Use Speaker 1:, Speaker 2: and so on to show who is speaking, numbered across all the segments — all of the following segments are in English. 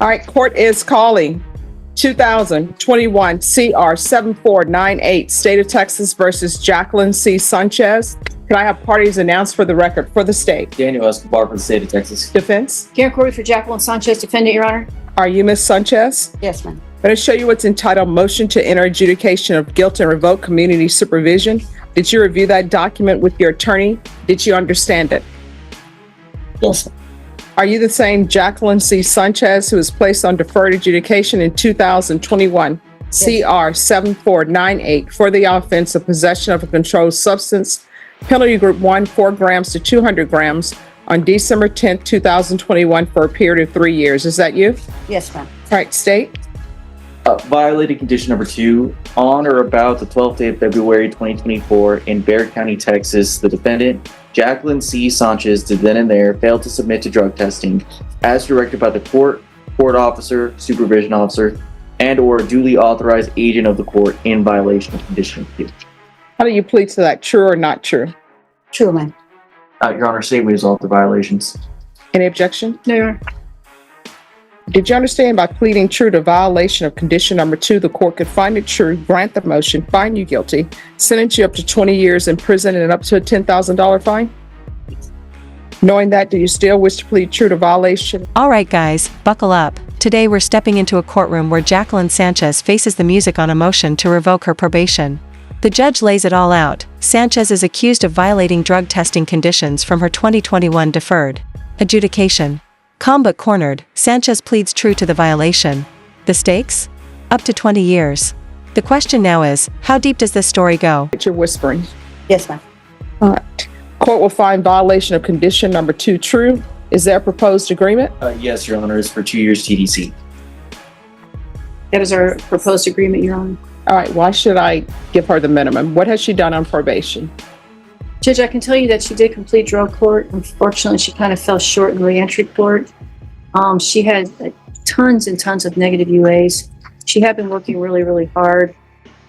Speaker 1: All right, court is calling 2021 CR 7498, State of Texas versus Jacqueline C. Sanchez. Can I have parties announced for the record for the state?
Speaker 2: Daniel Escobar for the State of Texas.
Speaker 1: Defense?
Speaker 3: Karen Corey for Jacqueline Sanchez, defendant, Your Honor.
Speaker 1: Are you Ms. Sanchez?
Speaker 3: Yes, ma'am.
Speaker 1: I'm going to show you what's entitled Motion to Enter Adjudication of Guilt and Revoke Community Supervision. Did you review that document with your attorney? Did you understand it?
Speaker 3: Yes.
Speaker 1: Are you the same Jacqueline C. Sanchez who was placed on deferred adjudication in 2021 CR 7498 for the offense of possession of a controlled substance, penalty group 1, 4 grams to 200 grams on December 10th, 2021 for a period of 3 years? Is that you?
Speaker 3: Yes, ma'am.
Speaker 1: All right, state.
Speaker 2: Violated condition number 2, on or about the 12th day of February 2024 in Bexar County, Texas, the defendant, Jacqueline C. Sanchez, did then and there fail to submit to drug testing as directed by the court officer, supervision officer, and or duly authorized agent of the court in violation of condition number 2.
Speaker 1: How do you plead to that? True or not true?
Speaker 3: True, ma'am.
Speaker 2: Your Honor, state waives all the violations.
Speaker 1: Any objection?
Speaker 3: No, Your Honor.
Speaker 1: Did you understand by pleading true to violation of condition number 2, the court could find it true, grant the motion, find you guilty, sentence you up to 20 years in prison and up to a $10,000 fine? Knowing that, do you still wish to plead true to violation?
Speaker 4: All right, guys, buckle up. Today we're stepping into a courtroom where Jacqueline Sanchez faces the music on a motion to revoke her probation. The judge lays it all out. Sanchez is accused of violating drug testing conditions from her 2021 deferred adjudication. Calm but cornered, Sanchez pleads true to the violation. The stakes? Up to 20 years. The question now is, how deep does this story go?
Speaker 1: You're whispering.
Speaker 3: Yes, ma'am.
Speaker 1: All right. Court will find violation of condition number 2 true. Is there a proposed agreement?
Speaker 2: Yes, Your Honor, it's for 2 years TDC.
Speaker 3: That is our proposed agreement, Your Honor.
Speaker 1: All right, why should I give her the minimum? What has she done on probation?
Speaker 3: Judge, I can tell you that she did complete drug court. Unfortunately, she kind of fell short in reentry court. She had tons and tons of negative UAs. She had been working really, really hard.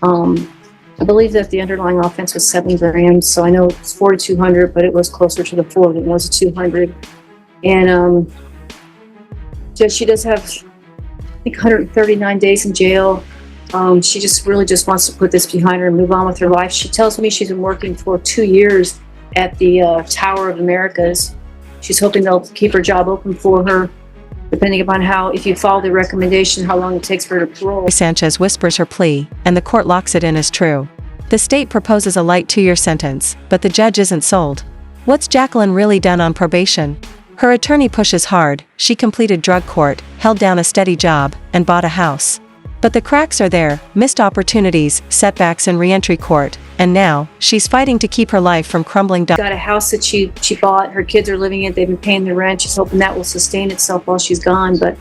Speaker 3: I believe that the underlying offense was 7 grams, so I know it's 4,200, but it was closer to the 4 than it was 200. And Judge, she does have, I think, 139 days in jail. She just really just wants to put this behind her and move on with her life. She tells me she's been working for 2 years at the Tower of Americas. She's hoping they'll keep her job open for her, depending upon how, if you follow the recommendation, how long it takes for her to parole.
Speaker 4: Sanchez whispers her plea, and the court locks it in as true. The state proposes a light 2-year sentence, but the judge isn't sold. What's Jacqueline really done on probation? Her attorney pushes hard. She completed drug court, held down a steady job, and bought a house. But the cracks are there, missed opportunities, setbacks in reentry court, and now, she's fighting to keep her life from crumbling down.
Speaker 3: Got a house that she bought. Her kids are living in it. They've been paying the rent. She's hoping that will sustain itself while she's gone, but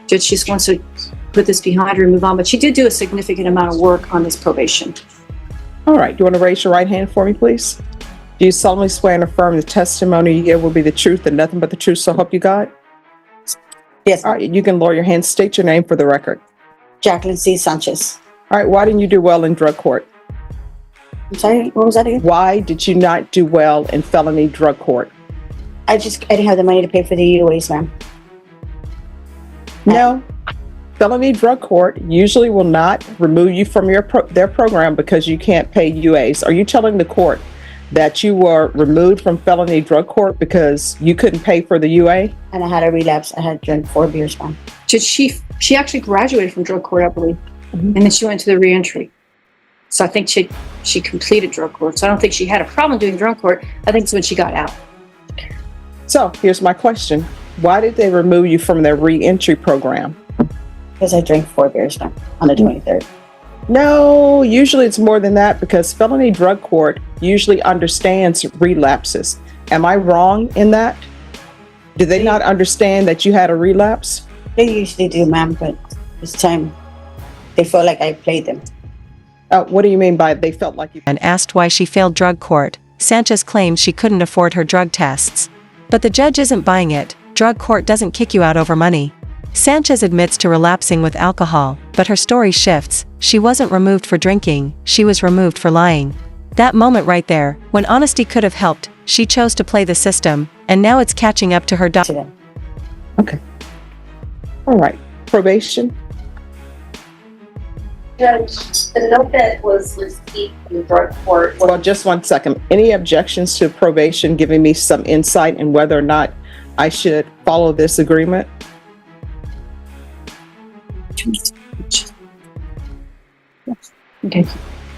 Speaker 3: Judge just wants to put this behind her and move on. But she did do a significant amount of work on this probation.
Speaker 1: All right, do you want to raise your right hand for me, please? Do you solemnly swear and affirm the testimony you give will be the truth and nothing but the truth, so help you God?
Speaker 3: Yes.
Speaker 1: All right, you can lower your hand. State your name for the record.
Speaker 3: Jacqueline C. Sanchez.
Speaker 1: All right, why didn't you do well in drug court?
Speaker 3: I'm sorry, what was that again?
Speaker 1: Why did you not do well in felony drug court?
Speaker 3: I didn't have the money to pay for the UAs, ma'am.
Speaker 1: No. Felony drug court usually will not remove you from their program because you can't pay UAs. Are you telling the court that you were removed from felony drug court because you couldn't pay for the UA?
Speaker 3: And I had a relapse. I had drank 4 beers, ma'am. She actually graduated from drug court, I believe, and then she went to the reentry. So I think she completed drug court. So I don't think she had a problem doing drug court. I think it's when she got out.
Speaker 1: So here's my question. Why did they remove you from their reentry program?
Speaker 3: Because I drank 4 beers, ma'am, on the 23rd.
Speaker 1: No, usually it's more than that because felony drug court usually understands relapses. Am I wrong in that? Did they not understand that you had a relapse?
Speaker 3: They usually do, ma'am, but this time they felt like I played them.
Speaker 1: What do you mean by they felt like you?
Speaker 4: And asked why she failed drug court, Sanchez claims she couldn't afford her drug tests. But the judge isn't buying it. Drug court doesn't kick you out over money. Sanchez admits to relapsing with alcohol, but her story shifts. She wasn't removed for drinking, she was removed for lying. That moment right there, when honesty could have helped, she chose to play the system, and now it's catching up to her.
Speaker 1: Okay. All right, probation.
Speaker 5: Judge, the note that was received from drug court
Speaker 1: Well,
Speaker 5: was
Speaker 1: just one second. Any objections to probation giving me some insight in whether or not I should follow this agreement?
Speaker 3: Okay.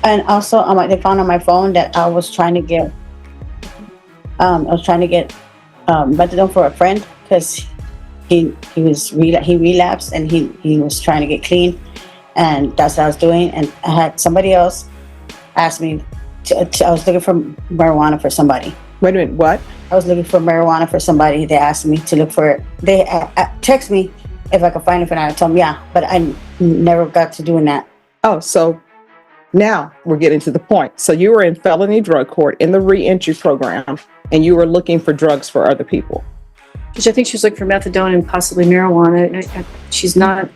Speaker 6: And also, they found on my phone that I was trying to get, methadone for a friend because he relapsed and he was trying to get clean, and that's what I was doing. And I had somebody else ask me I was looking for marijuana for somebody.
Speaker 1: Wait a minute, what?
Speaker 6: I was looking for marijuana for somebody. They asked me to look for it. They text me if I could find it, and I told them yeah, but I never got to doing that.
Speaker 1: Oh, so now we're getting to the point. So you were in felony drug court in the reentry program, and you were looking for drugs for other people.
Speaker 3: Which I think she was looking for methadone and possibly marijuana. She's not,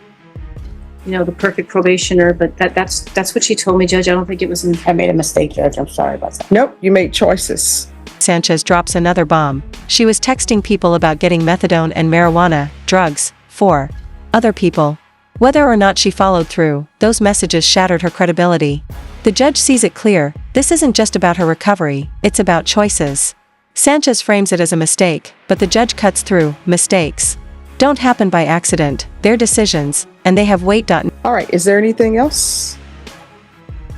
Speaker 3: the perfect probationer, but that's what she told me, Judge. I don't think it was in.
Speaker 6: I made a mistake, Judge. I'm sorry about that.
Speaker 1: Nope, you made choices.
Speaker 4: Sanchez drops another bomb. She was texting people about getting methadone and marijuana, drugs, for other people. Whether or not she followed through, those messages shattered her credibility. The judge sees it clear. This isn't just about her recovery, it's about choices. Sanchez frames it as a mistake, but the judge cuts through. Mistakes don't happen by accident, they're decisions, and they have weight.
Speaker 1: All right, is there anything else?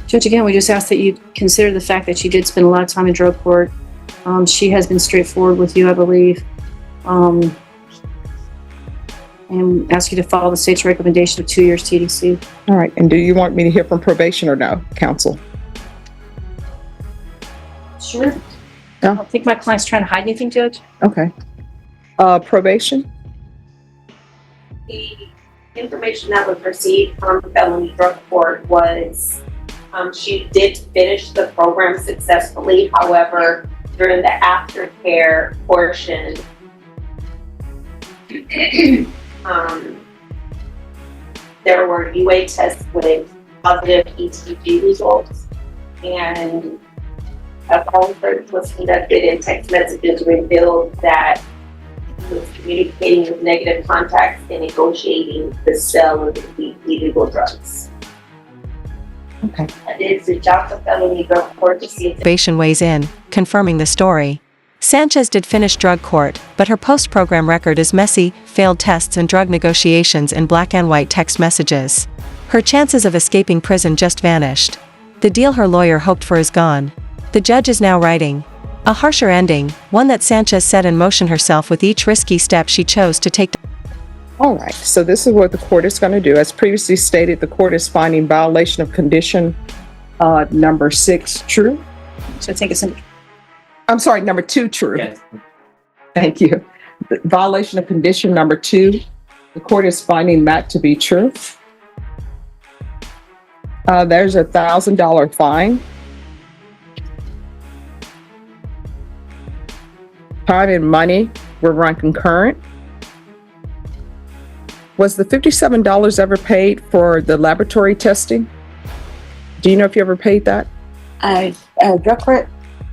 Speaker 3: Judge, again, we just ask that you consider the fact that she did spend a lot of time in drug court. She has been straightforward with you, I believe. And ask you to follow the state's recommendation of 2 years TDC.
Speaker 1: All right, and do you want me to hear from probation or no, counsel?
Speaker 3: Sure.
Speaker 1: Yeah.
Speaker 3: I don't think my client's trying to hide anything, Judge.
Speaker 1: Okay. Probation?
Speaker 5: the information that was received from felony drug court was she did finish the program successfully. However, during the aftercare portion, there were UA tests with positive ETG results, and a phone search was conducted and text messages revealed that he was communicating with negative contacts and negotiating the sale of illegal drugs.
Speaker 1: Okay.
Speaker 5: I did reach out to felony drug court to see if
Speaker 4: Probation weighs in, confirming the story. Sanchez did finish drug court, but her post-program record is messy, failed tests and drug negotiations in black and white text messages. Her chances of escaping prison just vanished. The deal her lawyer hoped for is gone. The judge is now writing a harsher ending, one that Sanchez set in motion herself with each risky step she chose to take.
Speaker 1: All right, so this is what the court is going to do. As previously stated, the court is finding violation of condition number 6 true.
Speaker 3: So I think it's in.
Speaker 1: I'm sorry, number 2 true.
Speaker 2: Yes.
Speaker 1: Thank you. The violation of condition number 2, the court is finding that to be true. There's a $1,000 fine. Time and money were run concurrent. Was the $57 ever paid for the laboratory testing? Do you know if you ever paid that?
Speaker 6: Drug court?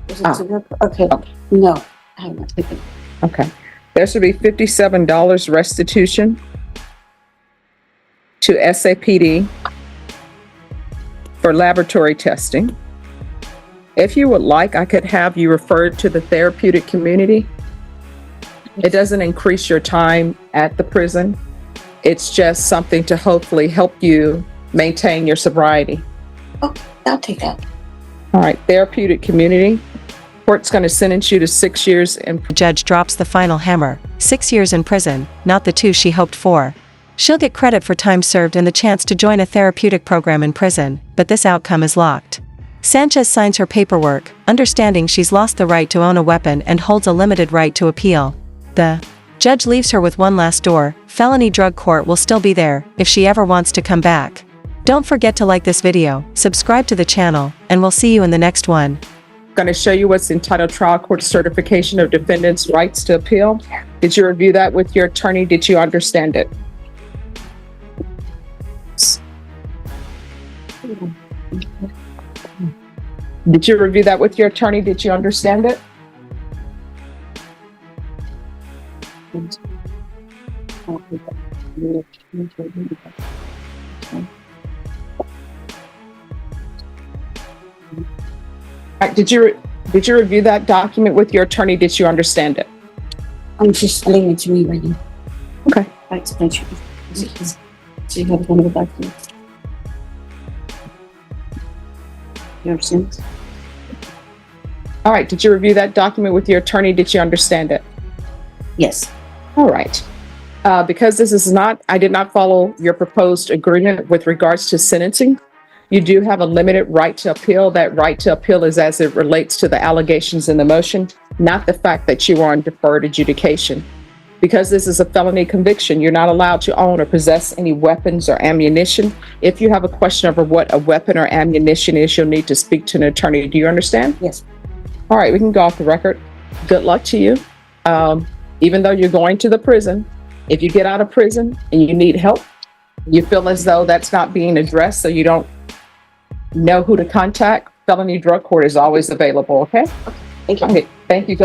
Speaker 6: Was it
Speaker 1: Ah.
Speaker 6: to drug court? Okay.
Speaker 1: Oh.
Speaker 6: No, I have not taken it.
Speaker 1: Okay. There should be $57 restitution to SAPD for laboratory testing. If you would like, I could have you referred to the therapeutic community. It doesn't increase your time at the prison. It's just something to hopefully help you maintain your sobriety.
Speaker 6: I'll take that.
Speaker 1: All right, therapeutic community. Court's going to sentence you to 6 years in.
Speaker 4: The judge drops the final hammer, 6 years in prison, not the 2 she hoped for. She'll get credit for time served and the chance to join a therapeutic program in prison, but this outcome is locked. Sanchez signs her paperwork, understanding she's lost the right to own a weapon and holds a limited right to appeal. The judge leaves her with one last door. Felony drug court will still be there, if she ever wants to come back. Don't forget to like this video, subscribe to the channel, and we'll see you in the next one.
Speaker 1: Going to show you what's entitled Trial Court Certification of Defendant's Rights to Appeal. Did you review that with your attorney? Did you understand it? Did you review that with your attorney? Did you understand it? All right, did you review that document with your attorney? Did you understand it?
Speaker 6: I'm just leaving it to me right now.
Speaker 1: Okay.
Speaker 3: I explained to you. So you have one of the documents. You understand?
Speaker 1: All right, did you review that document with your attorney? Did you understand it?
Speaker 6: Yes.
Speaker 1: All right. Because this is not, I did not follow your proposed agreement with regards to sentencing. You do have a limited right to appeal. That right to appeal is as it relates to the allegations in the motion, not the fact that you are on deferred adjudication. Because this is a felony conviction, you're not allowed to own or possess any weapons or ammunition. If you have a question over what a weapon or ammunition is, you'll need to speak to an attorney. Do you understand?
Speaker 6: Yes.
Speaker 1: All right, we can go off the record. Good luck to you. Even though you're going to the prison, if you get out of prison and you need help, you feel as though that's not being addressed, so you don't know who to contact, felony drug court is always available, okay?
Speaker 6: Thank you.
Speaker 1: Okay, thank you. Good